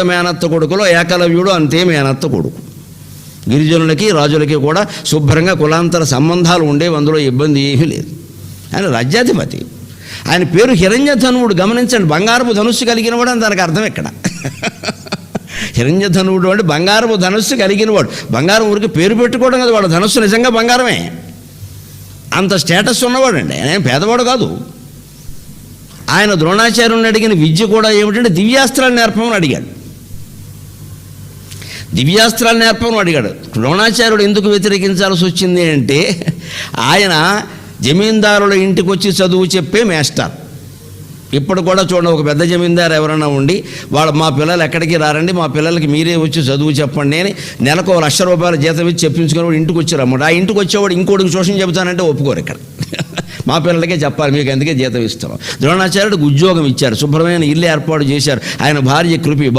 మేనత్త కొడుకులో ఏకలవ్యుడు అంతే మేనత్త కొడుకు. గిరిజనులకి రాజులకి కూడా శుభ్రంగా కులాంతర సంబంధాలు ఉండేవి, అందులో ఇబ్బంది ఏమీ లేదు. ఆయన రాజ్యాధిపతి, ఆయన పేరు హిరణ్యధనువుడు. గమనించండి, బంగారపు ధనుస్సు కలిగినవాడు అని దానికి అర్థం ఇక్కడ. హిరణ్యధనువుడు అంటే బంగారపు ధనుస్సు కలిగినవాడు. బంగారం ఊరికి పేరు పెట్టుకోవడం కదా, వాడు ధనుస్సు నిజంగా బంగారమే. అంత స్టేటస్ ఉన్నవాడు అండి, ఆయన పేదవాడు కాదు. ఆయన ద్రోణాచార్యుని అడిగిన విద్య కూడా ఏమిటంటే దివ్యాస్త్రాలు నేర్పమని అడిగాడు. దివ్యాస్త్రాలు నేర్పమని అడిగాడు. ద్రోణాచార్యుడు ఎందుకు వ్యతిరేకించాల్సి వచ్చింది అంటే, ఆయన జమీందారుల ఇంటికి వచ్చి చదువు చెప్పే మేస్టర్. ఇప్పుడు కూడా చూడండి, ఒక పెద్ద జమీందారు ఎవరైనా ఉండి మా పిల్లలు ఎక్కడికి రారండి, మా పిల్లలకి మీరే వచ్చి చదువు చెప్పండి అని నెలకు ₹1,00,000 జీతం ఇచ్చి చెప్పించుకుని ఇంటికి వచ్చారన్నమాట. ఆ ఇంటికి వచ్చేవాడు ఇంకోటికి ట్యూషన్ చెబుతానంటే ఒప్పుకోరు. ఇక్కడ మా పిల్లలకే చెప్పాలి, మీకు అందుకే జీతం ఇస్తాం. ద్రోణాచార్యుడికి ఉద్యోగం ఇచ్చారు, శుభ్రమైన ఇల్లు ఏర్పాటు చేశారు. ఆయన భార్య కృపి